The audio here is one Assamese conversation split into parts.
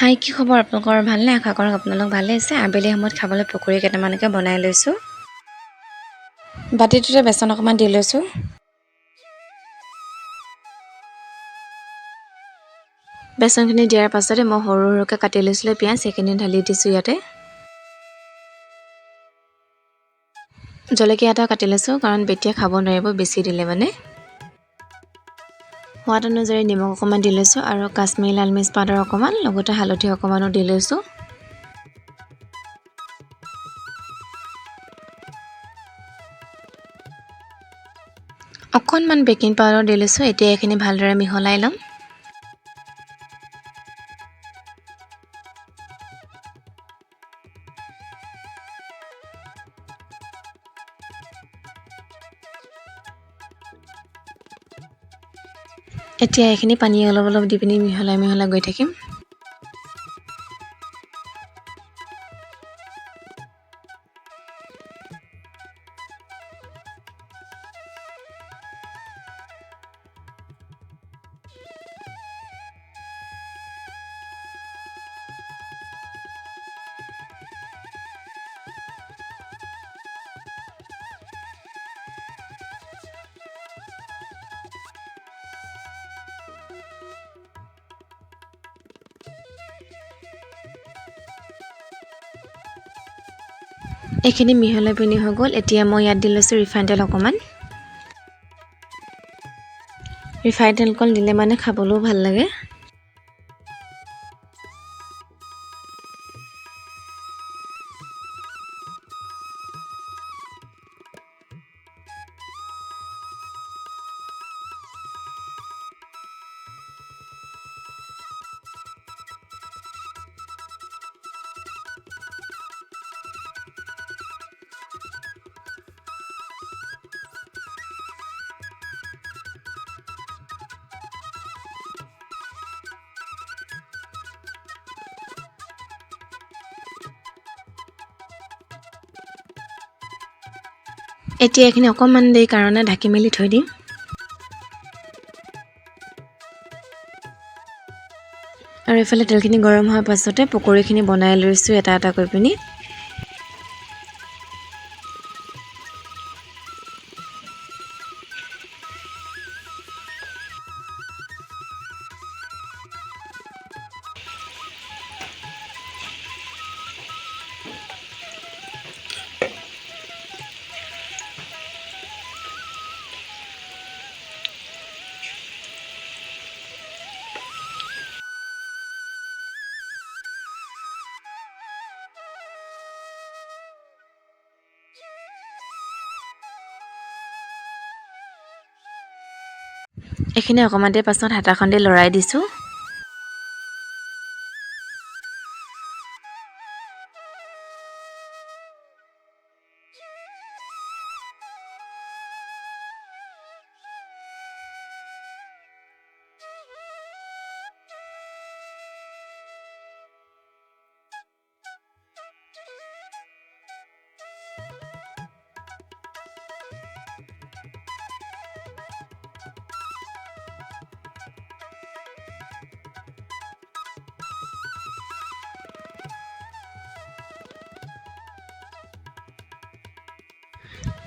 হাই কি খবৰ আপোনালোকৰ ভালনে আশা কৰোঁ আপোনালোক ভালে আছে আবেলি সময়ত খাবলৈ পকৰি কেইটামানকে বনাই লৈছোঁ বাটিটোতে বেচন অকমান দি লৈছোঁ বেচনখিনি দিয়াৰ পাছতে মই সৰু সৰুকৈ কাটি লৈছিলোঁ পিঁয়াজ সেইখিনি ঢালি দিছোঁ ইয়াতে জলকীয়া এটা কাটি লৈছোঁ কাৰণ বেটিয়ে খাব নোৱাৰিব বেছি দিলে মানে সোৱাদ অনুযায়ী নিমখ অকমান দি লৈছোঁ আৰু কাশ্মীৰী লাল মিৰ্চ পাউডাৰ অকমান লগতে হালধি অকমানো দি লৈছোঁ অকণমান বেকিং পাউডাৰ দি লৈছোঁ এতিয়া এইখিনি ভালদৰে মিহলাই ল'ম এতিয়া এইখিনি পানী অলপ অলপ দি পিনি মিহলাই গৈ থাকিম এইখিনি মিহলাই পিনি হৈ গ'ল এতিয়া মই ইয়াত দি লৈছোঁ ৰিফাইন তেল অকমান ৰিফাইন তেল কল দিলে মানে খাবলৈও ভাল লাগে এতিয়া এইখিনি অকমান দেৰি কাৰণে ঢাকি মেলি থৈ দিম আৰু এফালে তেলখিনি গৰম হোৱাৰ পাছতে পকৰিখিনি বনাই লৈছোঁ এটা এটা কৰি পিনি এইখিনি অকমান দেৰি পাছত হাতাখন দি লৰাই দিছোঁ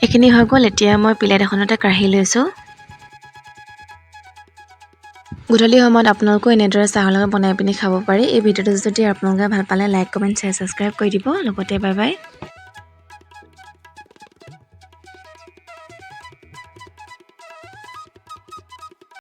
এইখিনি হৈ গ'ল এতিয়া মই প্লেট এখনতে কাঢ়ি লৈছোঁ গধূলি সময়ত আপোনালোকো এনেদৰে চাহৰ লগত বনাই পিনি খাব পাৰি এই ভিডিঅ'টো যদি আপোনালোকে ভাল পালে লাইক কমেণ্ট শ্বেয়াৰ ছাবস্ক্ৰাইব কৰি দিব লগতে বাই বাই